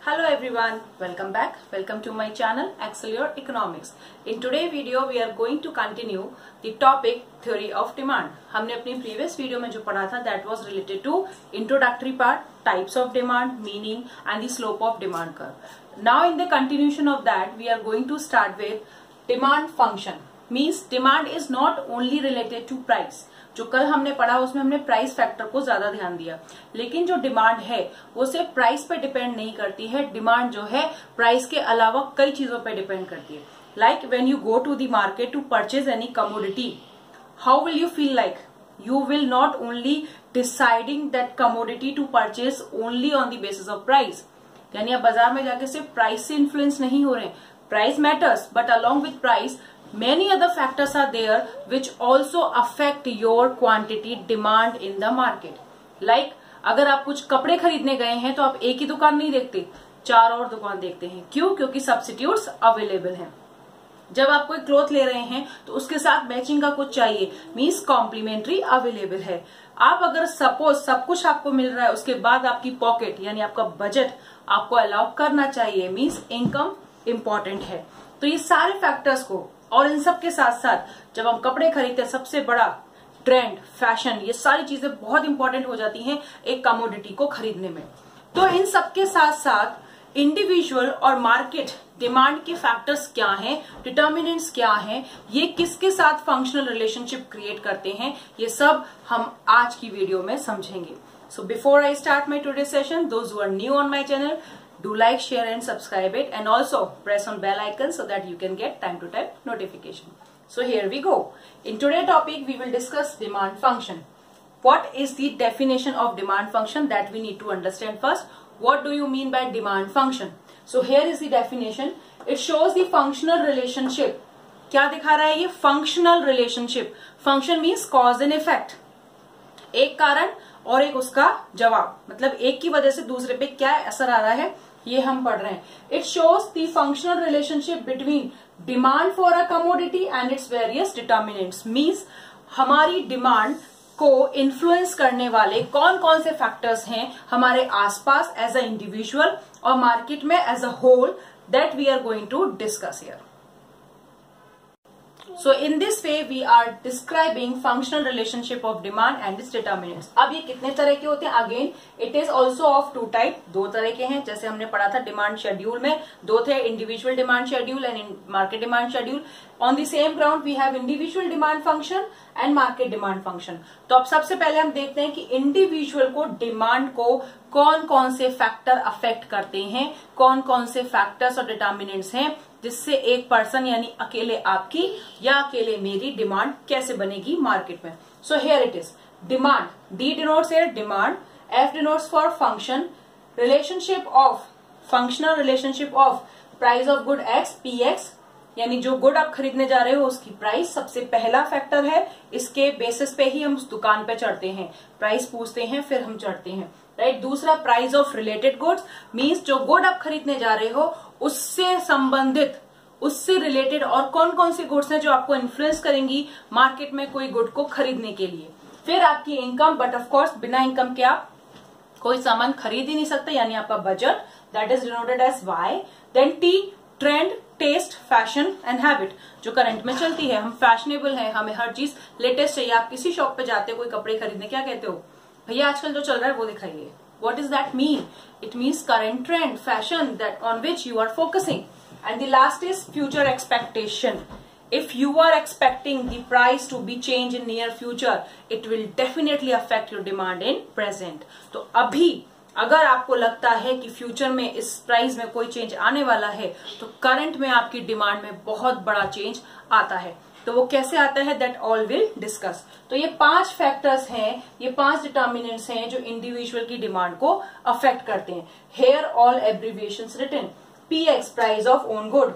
Hello everyone, welcome back. Welcome to my channel Excel Your Economics. In today's video we are going to continue the topic theory of demand. हमने अपनी previous video में जो पढ़ा था that was related to introductory part, types of demand, meaning and the slope of demand curve. Now in the continuation of that we are going to start with demand function. Means demand is not only related to price. जो कल हमने पढ़ा उसमें हमने price factor को ज्यादा ध्यान दिया, लेकिन जो डिमांड है वो सिर्फ प्राइस पे डिपेंड नहीं करती है. डिमांड जो है प्राइस के अलावा कई चीजों पे डिपेंड करती है. Like when you go to the market to purchase any commodity, how will you feel like? You will not only deciding that commodity to purchase only on the basis of price. यानी आप बाजार में जाके सिर्फ price से influence नहीं हो रहे. Price matters, but along with price many other factors are there which also affect your quantity demand in the market. Like अगर आप कुछ कपड़े खरीदने गए हैं तो आप एक ही दुकान नहीं देखते, चार और दुकान देखते हैं. क्यों? क्योंकि सब्स्टिट्यूट्स अवेलेबल हैं. जब आप कोई क्लॉथ ले रहे हैं तो उसके साथ मैचिंग का कुछ चाहिए, मीन्स कॉम्प्लीमेंट्री अवेलेबल है. आप अगर सपोज सब कुछ आपको मिल रहा है, उसके बाद आपकी पॉकेट यानी आपका बजट आपको अलाउ करना चाहिए, मीन्स इनकम इंपॉर्टेंट है. तो ये सारे फैक्टर्स को और इन सब के साथ साथ जब हम कपड़े खरीदते हैं, सबसे बड़ा ट्रेंड, फैशन, ये सारी चीजें बहुत इंपॉर्टेंट हो जाती हैं एक कमोडिटी को खरीदने में. तो इन सब के साथ साथ इंडिविजुअल और मार्केट डिमांड के फैक्टर्स क्या हैं, डिटर्मिनेंट्स क्या हैं, ये किसके साथ फंक्शनल रिलेशनशिप क्रिएट करते हैं, ये सब हम आज की वीडियो में समझेंगे. So before I start my today session, those who are new on my channel, do like, share and subscribe it, and also press on bell icon so that you can get time to time notification. So here we go. In today's topic we will discuss demand function. What is the definition of demand function that we need to understand first. What do you mean by demand function? So here is the definition. It shows the functional relationship. क्या दिखा रहा है ये? functional relationship. Function means cause and effect. एक कारण और एक उसका जवाब, मतलब एक की वजह से दूसरे पे क्या असर आ रहा है ये हम पढ़ रहे हैं. It shows the functional relationship between demand for a commodity and its various determinants. Means हमारी डिमांड को इन्फ्लुएंस करने वाले कौन कौन से फैक्टर्स हैं हमारे आसपास एज अ इंडिविजुअल और मार्केट में as a whole, that we are going to discuss here. So in this way we are describing functional relationship of demand and its determinants. अब ये कितने तरह के होते हैं? Again it is also of two type. दो तरह के हैं. जैसे हमने पढ़ा था डिमांड शेड्यूल में दो थे, individual demand schedule and market demand schedule. On the same ground we have individual demand function and market demand function. तो अब सबसे पहले हम देखते हैं कि इंडिविजुअल को डिमांड को कौन कौन से फैक्टर अफेक्ट करते हैं, कौन कौन से फैक्टर्स और डिटर्मिनेंट्स हैं जिससे एक पर्सन यानी अकेले आपकी या अकेले मेरी डिमांड कैसे बनेगी मार्केट में. So here it is demand. D denotes here demand, F denotes for function, relationship of functional relationship of price of good x, P x, यानी जो गुड आप खरीदने जा रहे हो उसकी प्राइस सबसे पहला फैक्टर है. इसके बेसिस पे ही हम उस दुकान पे चढ़ते हैं, प्राइस पूछते हैं फिर हम चढ़ते हैं, राइट. दूसरा price of related goods, means जो गुड आप खरीदने जा रहे हो उससे संबंधित, उससे रिलेटेड और कौन कौन सी गुड्स हैं जो आपको इन्फ्लुएंस करेंगी मार्केट में कोई गुड को खरीदने के लिए. फिर आपकी इनकम, बट ऑफ कोर्स बिना इनकम के आप कोई सामान खरीद ही नहीं सकते, यानी आपका budget, that is denoted as Y. Then T, trend, test, fashion and habit, जो करंट में चलती है. हम फैशनेबल हैं, हमें हर चीज लेटेस्ट चाहिए. आप किसी शॉप पे जाते हो कोई कपड़े खरीदने, क्या कहते हो? भैया आजकल जो चल रहा है वो दिखाइए. What does that mean? It means current trend, fashion that on which you are focusing. And the last is future expectation. If you are expecting the price to be changed in near future, it will definitely affect your demand in present. तो अभी अगर आपको लगता है कि future में इस price में कोई चेंज आने वाला है तो करंट में आपकी डिमांड में बहुत बड़ा चेंज आता है. तो वो कैसे आता है दैट ऑल विल डिस्कस. तो ये 5 फैक्टर्स हैं, ये 5 डिटर्मिनेंट्स हैं जो इंडिविजुअल की डिमांड को अफेक्ट करते हैं. Here all abbreviations written. PX price of own good,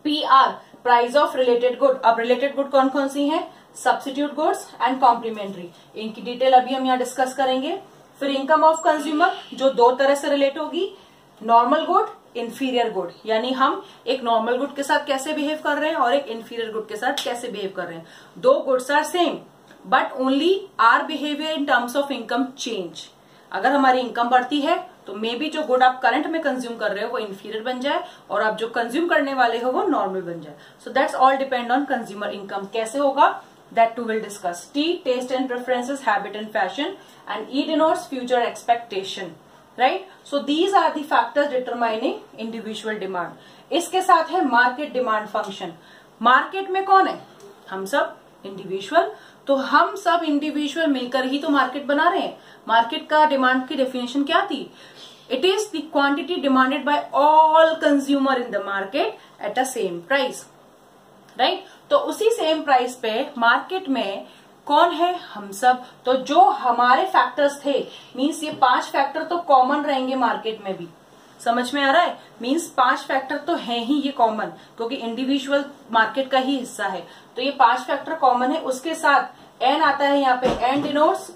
PR price of related good. अब रिलेटेड गुड कौन कौन सी हैं? Substitute goods and complementary. इनकी डिटेल अभी हम यहाँ डिस्कस करेंगे. फिर इनकम ऑफ कंज्यूमर जो दो तरह से रिलेट होगी, नॉर्मल गुड, इंफीरियर गुड, यानी हम एक नॉर्मल गुड के साथ कैसे बिहेव कर रहे हैं और एक इंफीरियर गुड के साथ कैसे बिहेव कर रहे हैं. दो goods are same but only are behaviour in terms of income change. अगर हमारी इनकम बढ़ती है तो मे बी जो गुड आप करंट में कंज्यूम कर रहे हो वो इंफीरियर बन जाए और आप जो कंज्यूम करने वाले हो वो नॉर्मल बन जाए. So that's all depend on consumer income. कैसे होगा that too will discuss. T, taste and preferences, habit and fashion, and E denotes future expectation, right? So these are the factors determining individual demand. इसके साथ है market demand function. Market में कौन है? हम सब इंडिविजुअल. तो हम सब इंडिविजुअल मिलकर ही तो मार्केट बना रहे हैं. मार्केट का डिमांड की डेफिनेशन क्या थी? It is the quantity demanded by all consumer in the market at a same price, right? तो उसी सेम प्राइस पे मार्केट में कौन है? हम सब. तो जो हमारे फैक्टर्स थे, मींस ये 5 फैक्टर तो कॉमन रहेंगे मार्केट में भी. समझ में आ रहा है? मींस 5 फैक्टर तो है ही ये कॉमन, क्योंकि इंडिविजुअल मार्केट का ही हिस्सा है. तो ये 5 फैक्टर कॉमन है. उसके साथ एन आता है यहाँ पे. N denotes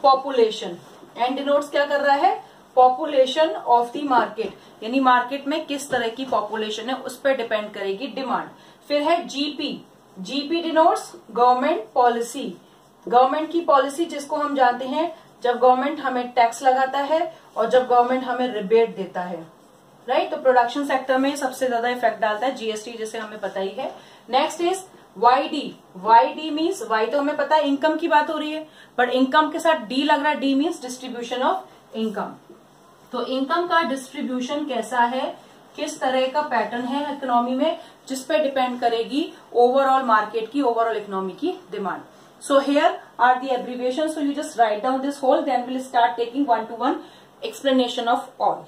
population. N denotes क्या कर रहा है? पॉपुलेशन ऑफ द मार्केट, यानी मार्केट में किस तरह की पॉपुलेशन है उस पर डिपेंड करेगी डिमांड. फिर है GP. GP denotes government policy. Government की पॉलिसी जिसको हम जानते हैं जब गवर्नमेंट हमें टैक्स लगाता है और जब गवर्नमेंट हमें रिबेट देता है, राइट? तो प्रोडक्शन सेक्टर में सबसे ज्यादा इफेक्ट डालता है जीएसटी, जिसे हमें पता ही है. Next is YD. YD means Y तो हमें पता है इनकम की बात हो रही है, बट इनकम के साथ डी लग रहा है. D means distribution of income. तो इनकम का डिस्ट्रीब्यूशन कैसा है, किस तरह का पैटर्न है इकोनॉमी में, जिस पे डिपेंड करेगी ओवरऑल मार्केट की, ओवरऑल इकोनॉमी की demand. So here are the abbreviation. So you just write down this whole, then will start taking 1-to-1 explanation of all.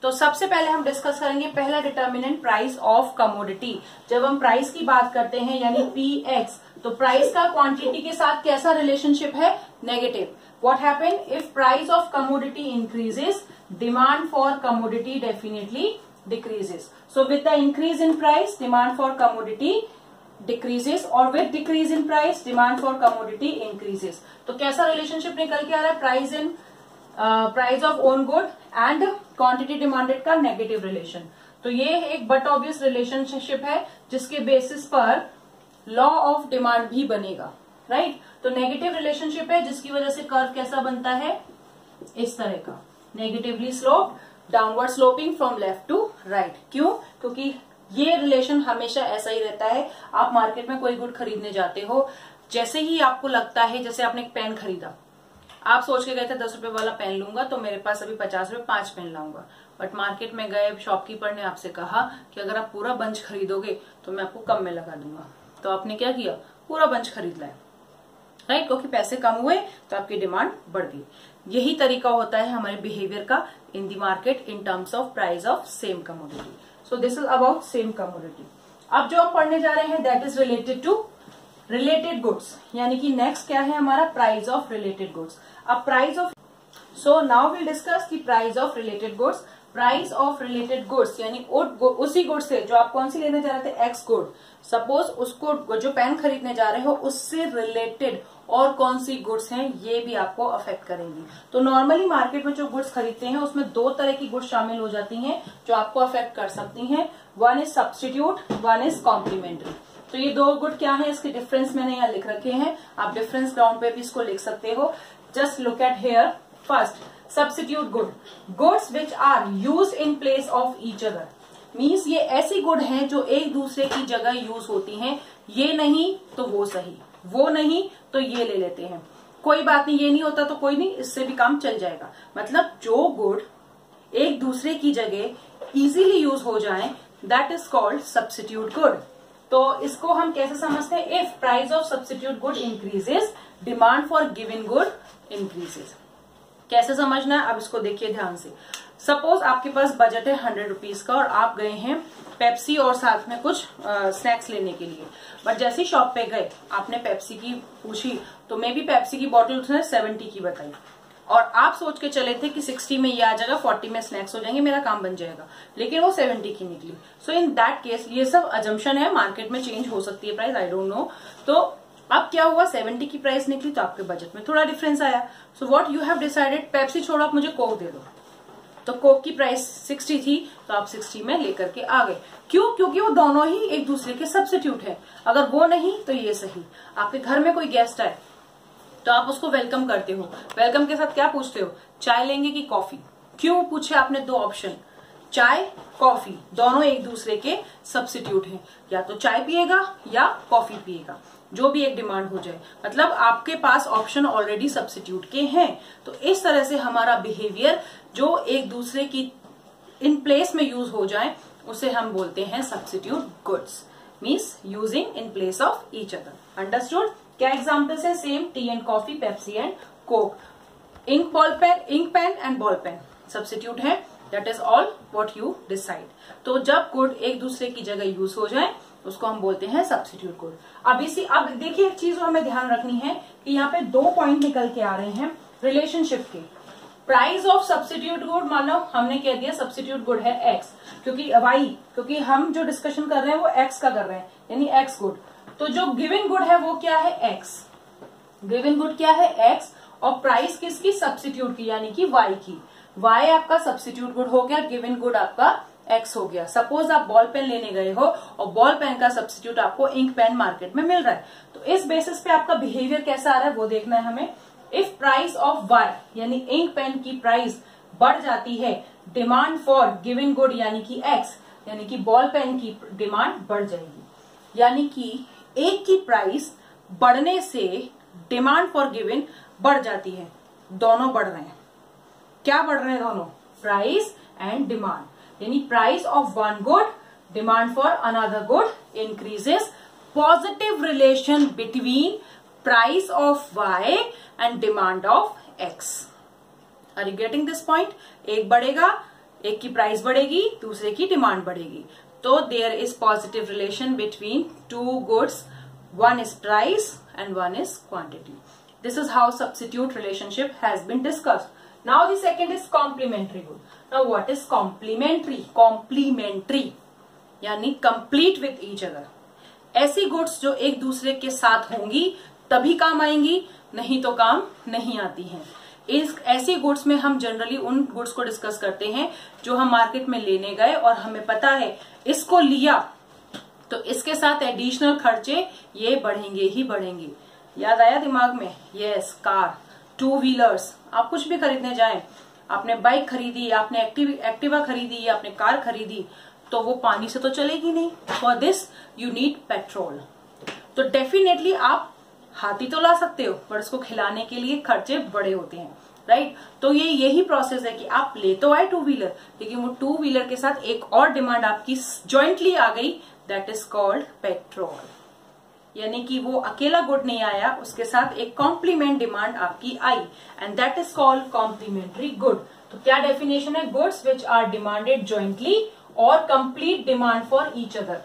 तो सबसे पहले हम डिस्कस करेंगे पहला डिटर्मिनेंट, प्राइस ऑफ कमोडिटी. जब हम प्राइस की बात करते हैं यानी Px, तो प्राइस का क्वांटिटी के साथ कैसा रिलेशनशिप है? Negative. What happen if price of commodity increases, demand for commodity definitely decreases. So with the increase in price, demand for commodity decreases, or with decrease in price, demand for commodity increases. तो कैसा relationship निकल के आ रहा है? Price in price of own good and quantity demanded का negative relation. तो ये एक बट ऑब्वियस रिलेशनशिप है जिसके बेसिस पर लॉ ऑफ डिमांड भी बनेगा, राइट? तो नेगेटिव रिलेशनशिप है जिसकी वजह से कर्व कैसा बनता है? इस तरह का, negatively slope, downward sloping from left to right. क्यों? क्योंकि ये रिलेशन हमेशा ऐसा ही रहता है. आप मार्केट में कोई गुड खरीदने जाते हो, जैसे ही आपको लगता है, जैसे आपने एक पेन खरीदा, आप सोच के गए थे 10 रुपए वाला पेन लूंगा तो मेरे पास अभी 50 रुपए 5 पेन लाऊंगा. बट मार्केट में गए, शॉपकीपर ने आपसे कहा कि अगर आप पूरा बंच खरीदोगे तो मैं आपको कम में लगा दूंगा. तो आपने क्या किया? पूरा बंच खरीद लाया, राइट? क्योंकि पैसे कम हुए तो आपकी डिमांड बढ़ गई. यही तरीका होता है हमारे बिहेवियर का in the market in terms of price of same commodity. So this is about same commodity. अब जो हम पढ़ने जा रहे हैं that is related to related goods, यानी कि नेक्स्ट क्या है हमारा? Price of related goods. अब price of, so now will discuss the price of related goods. Price of related goods यानी उसी गुड से जो आप कौन सी लेने जा रहे थे? X good. सपोज उसको जो पेन खरीदने जा रहे हो उससे रिलेटेड और कौन सी गुड्स हैं ये भी आपको अफेक्ट करेंगी. तो नॉर्मली मार्केट में जो गुड्स खरीदते हैं उसमें 2 तरह की गुड्स शामिल हो जाती हैं जो आपको अफेक्ट कर सकती हैं. One is substitute, one is complementary. तो ये 2 गुड क्या है, इसके डिफरेंस मैंने यहाँ लिख रखे हैं. आप डिफरेंस ग्राउंड पे भी इसको लिख सकते हो. Just look at here. First, substitute good, goods which are used in place of each other. Means ये ऐसी गुड हैं जो एक दूसरे की जगह यूज होती हैं. ये नहीं तो वो सही, वो नहीं तो ये ले लेते हैं. कोई बात नहीं, ये नहीं होता तो कोई नहीं, इससे भी काम चल जाएगा. मतलब जो गुड एक दूसरे की जगह इजीली यूज हो जाए that is called substitute good. तो इसको हम कैसे समझते हैं? If price of substitute good increases, demand for given good increases. कैसे समझना है अब इसको देखिए ध्यान से. सपोज आपके पास बजट है 100 रुपीज का और आप गए हैं पेप्सी और साथ में कुछ स्नैक्स लेने के लिए. बट जैसे ही शॉप पे गए आपने पेप्सी की पूछी तो मे बी पेप्सी की बोतल उसने 70 की बताई और आप सोच के चले थे कि 60 में ये आ जाएगा, 40 में स्नैक्स हो जाएंगे, मेरा काम बन जाएगा. लेकिन वो 70 की निकली. सो इन दैट केस ये सब अजम्पशन है, मार्केट में चेंज हो सकती है प्राइस, आई डोंट नो. तो अब क्या हुआ? 70 की प्राइस निकली तो आपके बजट में थोड़ा डिफरेंस आया. So what you have decided, Pepsi छोड़ो आप मुझे कोक दे दो. तो कोक की प्राइस 60 थी तो आप 60 में लेकर के आ गए. क्यों? क्योंकि वो दोनों ही एक दूसरे के सब्स्टिट्यूट है. अगर वो नहीं तो ये सही. आपके घर में कोई गेस्ट आए तो आप उसको वेलकम करते हो। वेलकम के साथ क्या पूछते हो, चाय लेंगे कि कॉफी। क्यों पूछे आपने, दो ऑप्शन, चाय कॉफी, दोनों एक दूसरे के सब्स्टिट्यूट हैं, या तो चाय पिएगा या कॉफी पिएगा, जो भी एक डिमांड हो जाए, मतलब आपके पास ऑप्शन ऑलरेडी सब्स्टिट्यूट के हैं। तो इस तरह से हमारा बिहेवियर जो एक दूसरे की इन प्लेस में यूज हो जाए उसे हम बोलते हैं substitute goods, means using in place of each other. Understood. क्या एग्जाम्पल्स है, same, tea and coffee, Pepsi and Coke. Ink ball pen, ink pen and ball pen substitute है, that is all what you decide. तो जब good एक दूसरे की जगह use हो जाए उसको हम बोलते हैं सब्स्टिट्यूट गुड। अब देखिए एक चीज हमें ध्यान रखनी है कि यहाँ पे दो पॉइंट निकल के आ रहे हैं रिलेशनशिप के। प्राइस ऑफ सब्स्टिट्यूट गुड, मान लो हमने कह दिया सब्स्टिट्यूट गुड है एक्स, क्योंकि हम जो डिस्कशन कर रहे हैं वो एक्स का कर रहे हैं, यानी एक्स गुड। तो जो गिवन गुड है वो क्या है, एक्स। गिवन गुड क्या है, एक्स, और प्राइस किसकी, सब्स्टिट्यूट की, यानी कि वाई की। वाई आपका सब्स्टिट्यूट गुड हो गया, गिवन गुड आपका एक्स हो गया। सपोज आप बॉल पेन लेने गए हो और बॉल पेन का सब्स्टिट्यूट आपको इंक पेन मार्केट में मिल रहा है, तो इस बेसिस पे आपका बिहेवियर कैसा आ रहा है वो देखना है हमें। इफ प्राइस ऑफ वाई, यानी इंक पेन की प्राइस बढ़ जाती है, डिमांड फॉर गिवन गुड यानी कि एक्स, यानी कि बॉल पेन की डिमांड बढ़ जाएगी। यानी कि एक की प्राइस बढ़ने से डिमांड फॉर गिवन बढ़ जाती है, दोनों बढ़ रहे हैं। क्या बढ़ रहे हैं दोनों, प्राइस एंड डिमांड, यानी price of one good, demand for another good increases. Positive relation between price of Y and demand of X. Are you getting this point? एक बढ़ेगा, एक की प्राइस बढ़ेगी, दूसरे की डिमांड बढ़ेगी, तो there is positive relation between two goods, one is price and one is quantity. This is how substitute relationship has been discussed. Now the second is complementary good. Now what is complementary? Complementary यानी complete with each other. ऐसी goods जो एक दूसरे के साथ होंगी तभी काम आएंगी, नहीं तो काम नहीं आती हैं। ऐसी गुड्स में हम जनरली उन गुड्स को डिस्कस करते हैं जो हम मार्केट में लेने गए और हमें पता है इसको लिया तो इसके साथ एडिशनल खर्चे ये बढ़ेंगे ही बढ़ेंगे। याद आया दिमाग में? यस, कार, टू व्हीलर्स, आप कुछ भी खरीदने जाएं, आपने बाइक खरीदी, आपने एक्टिवा खरीदी, आपने कार खरीदी, तो वो पानी से तो चलेगी नहीं। For this you need petrol. तो डेफिनेटली आप हाथी तो ला सकते हो, पर उसको खिलाने के लिए खर्चे बड़े होते हैं, राइट? तो ये यही प्रोसेस है कि आप ले तो आए टू व्हीलर, लेकिन वो टू व्हीलर के साथ एक और डिमांड आपकी ज्वाइंटली आ गई, दैट इज कॉल्ड पेट्रोल। यानी कि वो अकेला गुड नहीं आया, उसके साथ एक कॉम्प्लीमेंट डिमांड आपकी आई, and that is called complementary good. तो क्या डेफिनेशन है? Goods which are demanded jointly और complete demand for each other,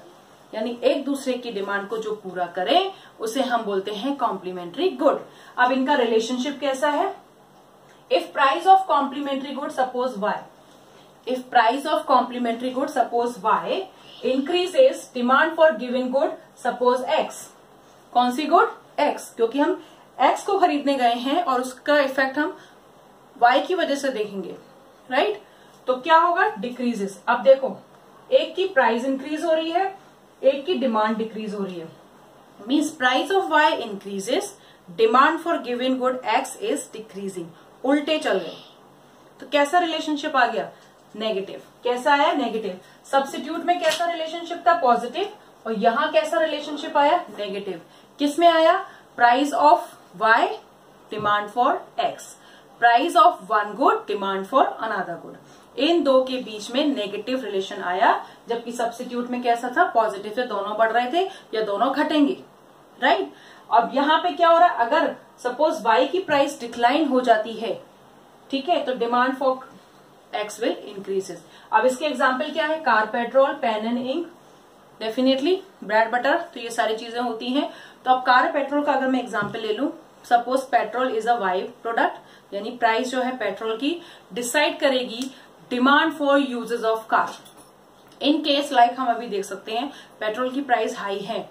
यानी एक दूसरे की डिमांड को जो पूरा करे उसे हम बोलते हैं कॉम्प्लीमेंट्री गुड। अब इनका रिलेशनशिप कैसा है? If price of complementary good suppose Y, if price of complementary good suppose Y increases, demand for given good suppose X. कौन सी गुड? एक्स, क्योंकि हम एक्स को खरीदने गए हैं और उसका इफेक्ट हम वाई की वजह से देखेंगे, राइट? तो क्या होगा? डिक्रीजेस। अब देखो, एक की प्राइस इंक्रीज हो रही है, एक की डिमांड डिक्रीज हो रही है, means price of Y increases, demand for given good X is decreasing. उल्टे चल रहे, तो कैसा रिलेशनशिप आ गया? नेगेटिव। कैसा आया? नेगेटिव। सब्स्टिट्यूट में कैसा रिलेशनशिप था? पॉजिटिव। और यहां कैसा रिलेशनशिप आया? नेगेटिव। किस में आया? Price of Y, demand for X, price of one good, demand for another good. इन दो के बीच में नेगेटिव रिलेशन आया, जबकि सब्स्टिट्यूट में कैसा था? पॉजिटिव से दोनों बढ़ रहे थे या दोनों घटेंगे, राइट? अब यहाँ पे क्या हो रहा है? अगर सपोज वाई की प्राइस डिक्लाइन हो जाती है, ठीक है, तो demand for X will increases. अब इसके एग्जाम्पल क्या है? Car, petrol, pen and ink, definitely bread butter, तो ये सारी चीजें होती हैं। तो अब कार पेट्रोल का अगर मैं एग्जाम्पल ले लूं, suppose petrol is a Y product, यानी प्राइस जो है पेट्रोल की डिसाइड करेगी demand for uses of car. In case like हम अभी देख सकते हैं पेट्रोल की प्राइस हाई है,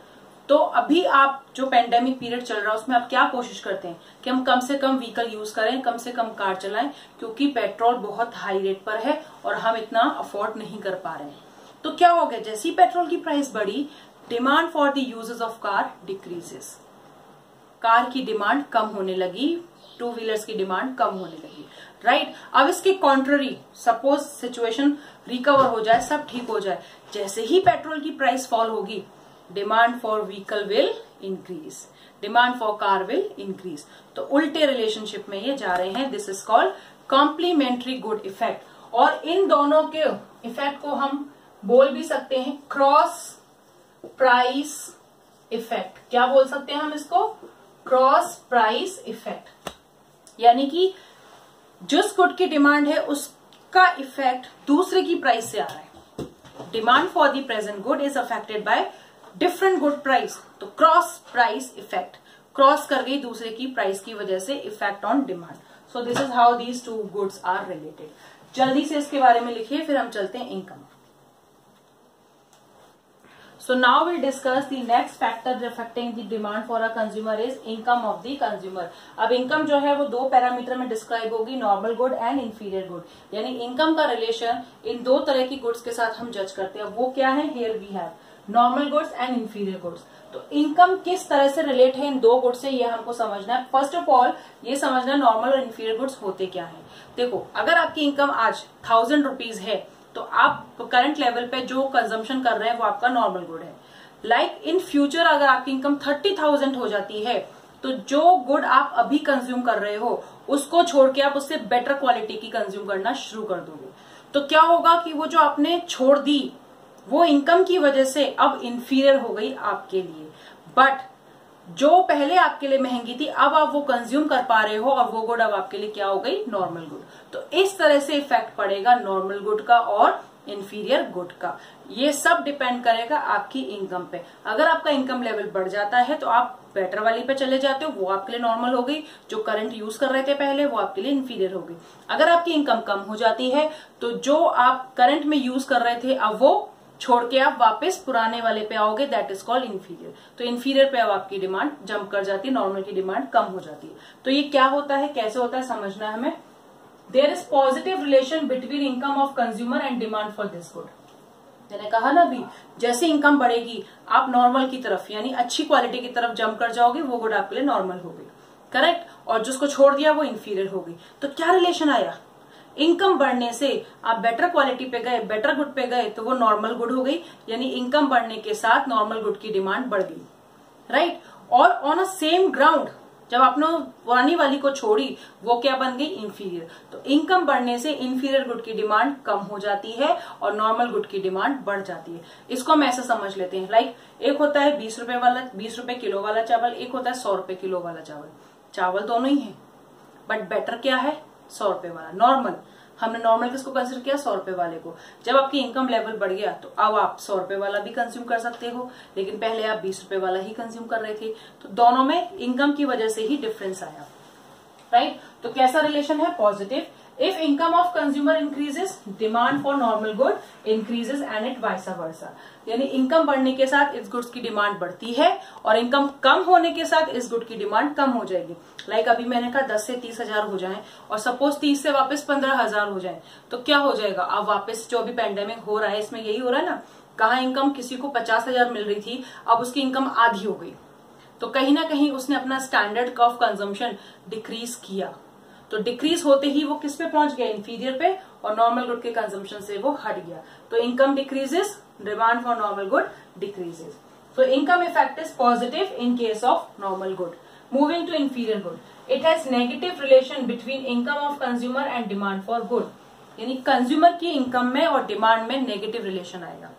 तो अभी आप जो पेंडेमिक पीरियड चल रहा है उसमें आप क्या कोशिश करते हैं कि हम कम से कम व्हीकल यूज करें, कम से कम कार चलाएं, क्योंकि पेट्रोल बहुत हाई रेट पर है और हम इतना अफोर्ड नहीं कर पा रहे हैं। तो क्या हो गया? जैसी पेट्रोल की प्राइस बढ़ी, demand for the uses of car decreases. Car की डिमांड कम होने लगी, टू व्हीलर्स की डिमांड कम होने लगी, राइट। अब इसके कॉन्ट्ररी, सपोज सिचुएशन रिकवर हो जाए, सब ठीक हो जाए, जैसे ही पेट्रोल की प्राइस फॉल होगी, demand for vehicle will increase, demand for car will increase. तो उल्टे रिलेशनशिप में ये जा रहे हैं। This is called complementary good effect. और इन दोनों के इफेक्ट को हम बोल भी सकते हैं क्रॉस प्राइस इफेक्ट। क्या बोल सकते हैं हम इसको? Cross price effect. यानी कि जिस गुड की डिमांड है उसका इफेक्ट दूसरे की प्राइस से आ रहा है। Demand for the present good is affected by different good price. तो क्रॉस प्राइस इफेक्ट, क्रॉस कर गई दूसरे की प्राइस की वजह से effect on demand. So this is how these two goods are related. जल्दी से इसके बारे में लिखिए, फिर हम चलते हैं income. So now we'll discuss the next factor affecting the demand for a consumer is income of the consumer. अब इनकम जो है वो दो पैरामीटर में डिस्क्राइब होगी, normal good and inferior good. यानी इनकम का रिलेशन इन दो तरह की गुड्स के साथ हम जज करते हैं। वो क्या है? Here we have normal goods and inferior goods. तो इनकम किस तरह से रिलेट है इन दो गुड्स से, ये हमको समझना है। फर्स्ट ऑफ ऑल ये समझना नॉर्मल और इंफीरियर गुड्स होते क्या है। देखो, अगर आपकी इनकम आज 1000 रुपीज है तो आप करंट लेवल पे जो कंजम्पशन कर रहे हैं वो आपका नॉर्मल गुड है। लाइक इन फ्यूचर अगर आपकी इनकम 30,000 हो जाती है तो जो गुड आप अभी कंज्यूम कर रहे हो उसको छोड़ के आप उससे बेटर क्वालिटी की कंज्यूम करना शुरू कर दोगे। तो क्या होगा कि वो जो आपने छोड़ दी वो इनकम की वजह से अब इंफीरियर हो गई आपके लिए, बट जो पहले आपके लिए महंगी थी अब आप वो कंज्यूम कर पा रहे हो और वो गुड अब आपके लिए क्या हो गई? Normal good. तो इस तरह से इफेक्ट पड़ेगा नॉर्मल गुड का और इंफीरियर गुड का। ये सब डिपेंड करेगा आपकी इनकम पे। अगर आपका इनकम लेवल बढ़ जाता है तो आप बेटर वाली पे चले जाते हो, वो आपके लिए नॉर्मल हो गई। जो करंट यूज कर रहे थे पहले वो आपके लिए इंफीरियर हो गई। अगर आपकी इनकम कम हो जाती है तो जो आप करंट में यूज कर रहे थे अब वो छोड़ के आप वापस पुराने वाले पे आओगे, दैट इज कॉल्ड इंफीरियर। तो इंफीरियर पे अब आपकी डिमांड जंप कर जाती है, नॉर्मल की डिमांड कम हो जाती है। तो ये क्या होता है, कैसे होता है, समझना है हमें। There is positive relation between income of consumer and demand for this good. मैंने कहा ना अभी, जैसे इनकम बढ़ेगी आप नॉर्मल की तरफ यानी अच्छी क्वालिटी की तरफ जंप कर जाओगे, वो गुड आपके लिए नॉर्मल हो गई, करेक्ट। और जिसको छोड़ दिया वो इंफीरियर हो गई। तो क्या रिलेशन आया? इनकम बढ़ने से आप बेटर क्वालिटी पे गए, बेटर गुड पे गए तो वो नॉर्मल गुड हो गई। यानी इनकम बढ़ने के साथ नॉर्मल गुड की डिमांड बढ़ गई, राइट। और ऑन अ सेम ग्राउंड जब आपने पुरानी वाली को छोड़ी वो क्या बन गई? इंफीरियर। तो इनकम बढ़ने से इंफीरियर गुड की डिमांड कम हो जाती है और नॉर्मल गुड की डिमांड बढ़ जाती है। इसको हम ऐसे समझ लेते हैं, लाइक एक होता है 20 रुपए वाला, 20 रुपए किलो वाला चावल, एक होता है 100 रुपए किलो वाला चावल। चावल दोनों ही है बट बेटर क्या है? 100 रुपए वाला, नॉर्मल। हमने नॉर्मल किसको कंसिडर किया? 100 रुपए वाले को। जब आपकी इनकम लेवल बढ़ गया तो अब आप 100 रुपए वाला भी कंज्यूम कर सकते हो, लेकिन पहले आप 20 रुपए वाला ही कंज्यूम कर रहे थे। तो दोनों में इनकम की वजह से ही डिफरेंस आया, राइट। तो कैसा रिलेशन है? Positive. If income of consumer increases, demand for normal good increases and it vice versa. यानी इनकम बढ़ने के साथ इस गुड्स की डिमांड बढ़ती है और इनकम कम होने के साथ इस गुड की डिमांड कम हो जाएगी। लाइक अभी मैंने कहा 10 से 30,000 हो जाएं और सपोज 30 से वापस 15,000 हो जाएं, तो क्या हो जाएगा? अब वापस जो अभी पेंडेमिक हो रहा है इसमें यही हो रहा है ना, कहाँ इनकम किसी को 50,000 मिल रही थी, अब उसकी इनकम आधी हो गई। तो कहीं ना कहीं उसने अपना स्टैंडर्ड ऑफ कंजम्पशन डिक्रीज किया। तो डिक्रीज होते ही वो किस पे पहुंच गया? इंफीरियर पे, और नॉर्मल गुड के कंजम्पशन से वो हट गया। तो income decreases, demand for normal good decreases. So income effect is positive in case of normal good. Moving to inferior good, it has negative relation between income of consumer and demand for good. यानी consumer की income में और demand में negative relation आएगा।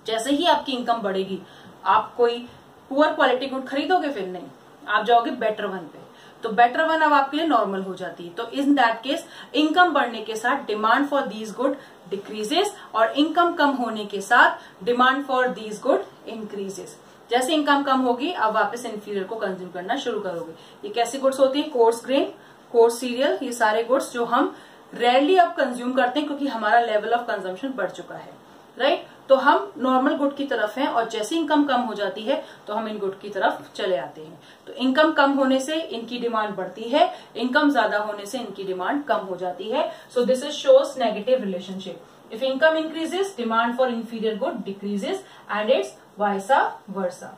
जैसे ही आपकी income बढ़ेगी आप कोई पुअर क्वालिटी गुड खरीदोगे, फिर नहीं, आप जाओगे बेटर वन पे। तो बेटर वन अब आपके लिए नॉर्मल हो जाती है। तो इन दैट केस इनकम बढ़ने के साथ demand for these good decreases और इनकम कम होने के साथ demand for these good increases. जैसे इनकम कम होगी अब वापस इंफीरियर को कंज्यूम करना शुरू करोगे। ये कैसी गुड्स होती है? कोर्स ग्रेन, कोर्स सीरियल, ये सारे गुड्स जो हम रेयरली अब कंज्यूम करते हैं क्योंकि हमारा लेवल ऑफ कंजम्पशन बढ़ चुका है, राइट। तो हम नॉर्मल गुड की तरफ हैं और जैसे इनकम कम हो जाती है तो हम इन गुड की तरफ चले आते हैं। तो इनकम कम होने से इनकी डिमांड बढ़ती है, इनकम ज्यादा होने से इनकी डिमांड कम हो जाती है। So this is shows negative relationship. If income increases, demand for inferior good decreases and it's vice versa,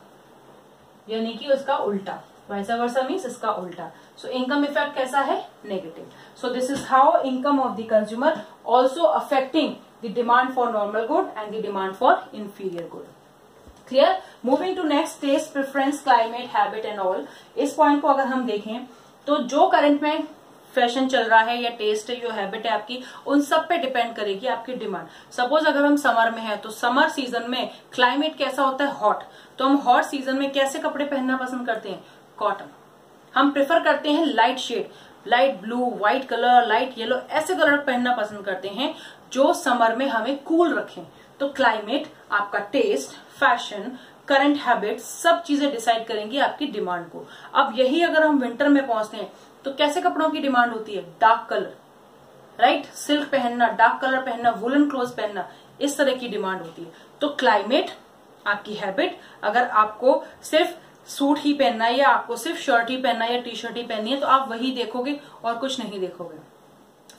यानी कि उसका उल्टा। वैसा वर्सा मीन्स इसका उल्टा। सो इनकम इफेक्ट कैसा है? Negative. So this is how income of the consumer also affecting the demand for normal good and the demand for inferior good. Clear? Moving to next, test, preference, climate, habit and all. इस point को अगर हम देखें तो जो current में fashion चल रहा है या टेस्ट है, जो हैबिट है आपकी, उन सब पे डिपेंड करेगी आपकी डिमांड। सपोज अगर हम समर में है तो समर सीजन में क्लाइमेट कैसा होता है? हॉट। तो हम हॉट सीजन में कैसे कपड़े पहनना पसंद करते हैं? कॉटन। हम प्रेफर करते हैं light shade, light blue, white colour, light yellow, ऐसे कलर पहनना पसंद करते हैं जो समर में हमें कूल रखें। तो क्लाइमेट, आपका टेस्ट, फैशन, करंट हैबिट, सब चीजें डिसाइड करेंगी आपकी डिमांड को। अब यही अगर हम विंटर में पहुंचते हैं तो कैसे कपड़ों की डिमांड होती है? Dark colour, right? सिल्क पहनना, डार्क कलर पहनना, वुलन क्लोथ पहनना, इस तरह की डिमांड होती है। तो क्लाइमेट, आपकी हैबिट, अगर आपको सिर्फ सूट ही पहनना है या आपको सिर्फ शर्ट ही पहनना है या टी शर्ट ही पहननी है तो आप वही देखोगे और कुछ नहीं देखोगे।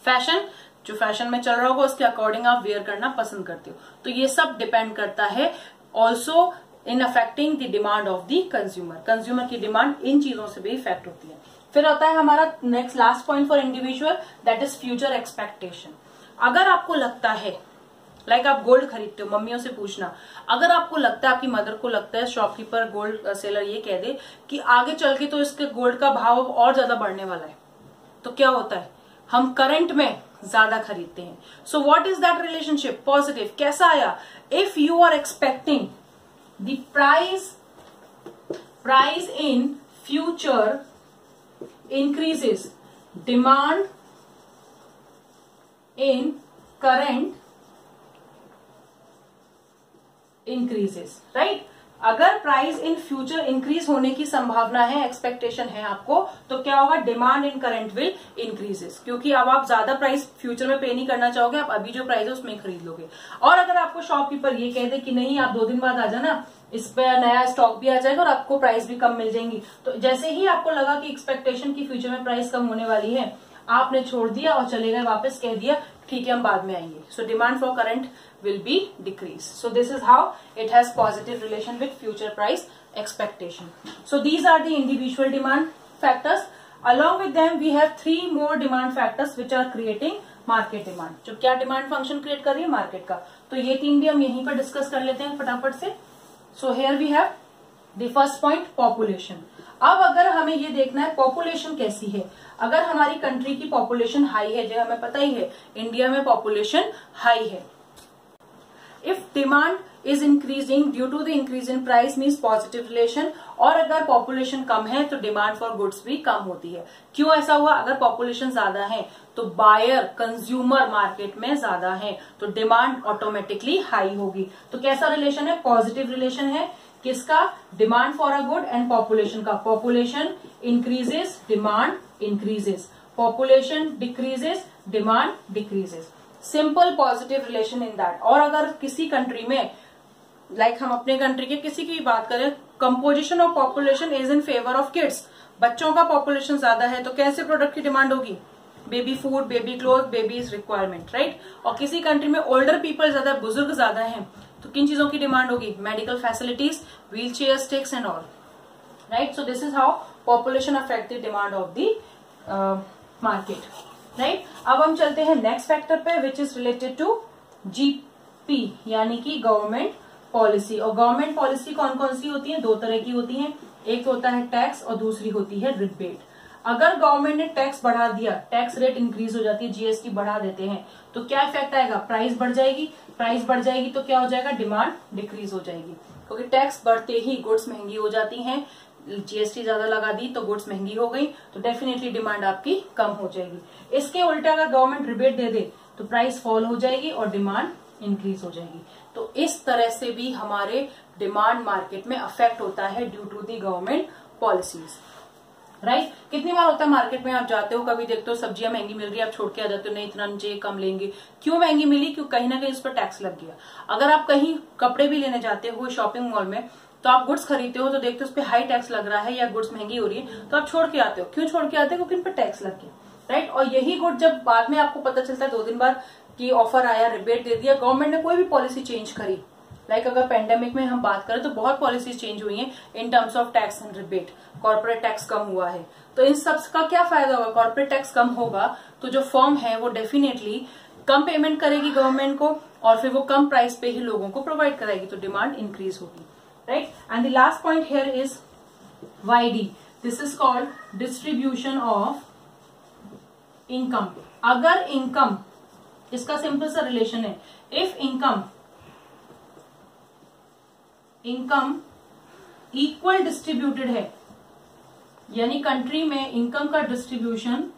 फैशन, जो फैशन में चल रहा होगा उसके अकॉर्डिंग आप वेयर करना पसंद करते हो। तो ये सब डिपेंड करता है also in affecting the demand of the consumer. Consumer की डिमांड इन चीजों से भी इफेक्ट होती है। फिर आता है हमारा next last point for individual, that is future expectation. अगर आपको लगता है, लाइक आप गोल्ड खरीदते हो, मम्मियों से पूछना, अगर आपको लगता है, आपकी मदर को लगता है, शॉपकीपर, गोल्ड सेलर ये कह दे कि आगे चल के तो इसके गोल्ड का भाव और ज्यादा बढ़ने वाला है, तो क्या होता है? हम करंट में ज्यादा खरीदते हैं। So what is that relationship? Positive. कैसा आया? If you are expecting the price in future increases, demand in current increases, right? अगर प्राइस इन फ्यूचर इंक्रीज होने की संभावना है, एक्सपेक्टेशन है आपको, तो क्या होगा? Demand in current will increases, क्योंकि अब आप ज्यादा प्राइस फ्यूचर में पे नहीं करना चाहोगे, आप अभी जो प्राइस है उसमें खरीद लोगे। और अगर आपको शॉपकीपर ये कह दे कि नहीं आप 2 दिन बाद आ जाना, इस पे नया स्टॉक भी आ जाएगा और आपको प्राइस भी कम मिल जाएंगी, तो जैसे ही आपको लगा कि एक्सपेक्टेशन की फ्यूचर में प्राइस कम होने वाली है, आपने छोड़ दिया और चले गए वापस, कह दिया ठीक है हम बाद में आएंगे। So demand for current will be decrease. So this is how it has positive relation with future price expectation. So these are the individual demand factors. Along with them we have 3 more demand factors which are creating market demand. जो क्या demand function create कर रही है? Market का। तो ये 3 भी हम यहीं पर डिस्कस कर लेते हैं फटाफट से। So here we have the first point, population. अब अगर हमें ये देखना है पॉपुलेशन कैसी है, अगर हमारी कंट्री की पॉपुलेशन हाई है, जो हमें पता ही है इंडिया में पॉपुलेशन हाई है, if demand is increasing due to the increase in price means positive relation, और अगर population कम है तो demand for goods भी कम होती है। क्यों ऐसा हुआ? अगर population ज्यादा है तो buyer, consumer मार्केट में ज्यादा है तो demand ऑटोमेटिकली हाई होगी। तो कैसा रिलेशन है? पॉजिटिव रिलेशन है। किसका? Demand for a good and population का। Population increases, demand increases, population decreases, demand decreases. Simple positive relation in that. और अगर किसी कंट्री में, लाइक हम अपने कंट्री के किसी की भी बात करें, composition of population is in favour of kids, बच्चों का पॉपुलेशन ज्यादा है तो कैसे प्रोडक्ट की डिमांड होगी? Baby food, baby cloth, babies requirement, right? और किसी कंट्री में ओल्डर पीपल ज्यादा, बुजुर्ग ज्यादा हैं, तो किन चीजों की डिमांड होगी? Medical facilities, wheel chair, sticks and all, right? So this is how population affect the demand of the market, right? अब हम चलते हैं नेक्स्ट फैक्टर पे which is related to GP, यानी कि गवर्नमेंट पॉलिसी। और गवर्नमेंट पॉलिसी कौन कौन सी होती है? 2 तरह की होती है, एक होता है टैक्स और दूसरी होती है रिबेट। अगर गवर्नमेंट ने टैक्स बढ़ा दिया, टैक्स रेट इंक्रीज हो जाती है, जीएसटी बढ़ा देते हैं, तो क्या इफेक्ट आएगा? प्राइस बढ़ जाएगी। प्राइस बढ़ जाएगी तो क्या हो जाएगा? डिमांड डिक्रीज हो जाएगी, क्योंकि टैक्स बढ़ते ही गुड्स महंगी हो जाती हैं। जीएसटी ज्यादा लगा दी तो गुड्स महंगी हो गई, तो डेफिनेटली डिमांड आपकी कम हो जाएगी। इसके उल्टा अगर गवर्नमेंट रिबेट दे दे तो प्राइस फॉल हो जाएगी और डिमांड इंक्रीज हो जाएगी। तो इस तरह से भी हमारे डिमांड मार्केट में अफेक्ट होता है due to the government policies, right? कितनी बार होता है मार्केट में आप जाते हो, कभी देखते हो सब्जियां महंगी मिल रही है, आप छोड़ के आ जाते हो, नहीं इतना चाहिए, कम लेंगे। क्यों महंगी मिली? क्यों? कहीं ना कहीं उस पर टैक्स लग गया। अगर आप कहीं कपड़े भी लेने जाते हो शॉपिंग मॉल में, तो आप गुड्स खरीदते हो तो देखते हो उस पर हाई टैक्स लग रहा है या गुड्स महंगी हो रही है, तो आप छोड़ के आते हो। क्यों छोड़ के आते हो? क्योंकि इन पर टैक्स लग गया, राइट? और यही गुड जब बाद में आपको पता चलता है 2 दिन बाद कि ऑफर आया, रिबेट दे दिया, गवर्नमेंट ने कोई भी पॉलिसी चेंज करी, लाइक अगर पेंडेमिक में हम बात करें तो बहुत पॉलिसीज चेंज हुई हैं in terms of tax and rebate, corporate tax कम हुआ है, तो इन सब का क्या फायदा होगा, कॉर्पोरेट टैक्स कम होगा तो जो फर्म है वो डेफिनेटली कम पेमेंट करेगी गवर्नमेंट को और फिर वो कम प्राइस पे ही लोगों को प्रोवाइड कराएगी, तो डिमांड इंक्रीज होगी, right. And the last point here is YD, this is called distribution of income. अगर इनकम, इसका सिंपल सा रिलेशन है, इफ इनकम इक्वल डिस्ट्रीब्यूटेड है, यानी कंट्री में इनकम का डिस्ट्रीब्यूशन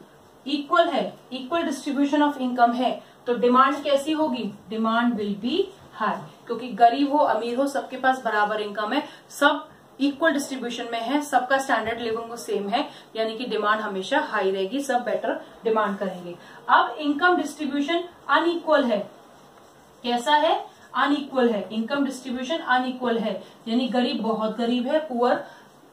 इक्वल है, इक्वल डिस्ट्रीब्यूशन ऑफ इनकम है, तो डिमांड कैसी होगी, डिमांड विल बी हाई, क्योंकि गरीब हो अमीर हो सबके पास बराबर इनकम है, सब इक्वल डिस्ट्रीब्यूशन में है, सबका स्टैंडर्ड लिविंग सेम है, यानी कि डिमांड हमेशा हाई रहेगी, सब बेटर डिमांड करेंगे। अब इनकम डिस्ट्रीब्यूशन अनइक्वल है, कैसा है, अनइक्वल है, इनकम डिस्ट्रीब्यूशन अनइक्वल है, यानी गरीब बहुत गरीब है, पुअर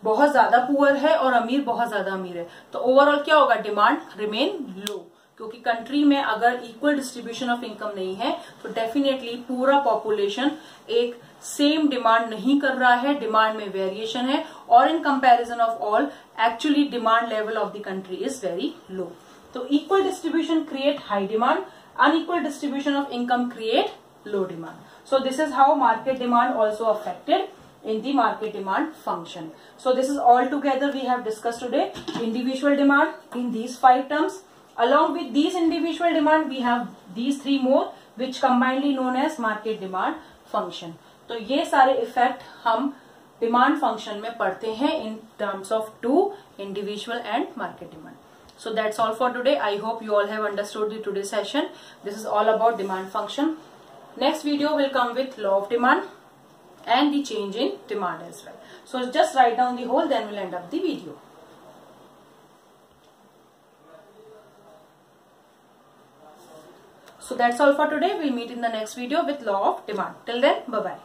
बहुत ज्यादा पुअर है और अमीर बहुत ज्यादा अमीर है, तो ओवरऑल क्या होगा, डिमांड रिमेन लो, क्योंकि कंट्री में अगर इक्वल डिस्ट्रीब्यूशन ऑफ इनकम नहीं है तो डेफिनेटली पूरा पॉपुलेशन एक सेम डिमांड नहीं कर रहा है, डिमांड में वेरिएशन है, और in comparison of all actually demand level of the country is very low. तो equal distribution create high demand, unequal distribution of income create low demand. So this is how market demand also affected in the market demand function. So this is all together we have discussed today, individual demand in these 5 terms. Along with these individual demand we have these 3 more which combinedly known as market demand function. तो ये सारे effect हम demand function में पढ़ते हैं in terms of 2 individual and market demand. So that's all for today. I hope you all have understood the today's session. This is all about demand function. Next video will come with law of demand and the change in demand as well. So just write down the whole, then we'll end up the video. So that's all for today. We'll meet in the next video with law of demand. Till then, bye bye.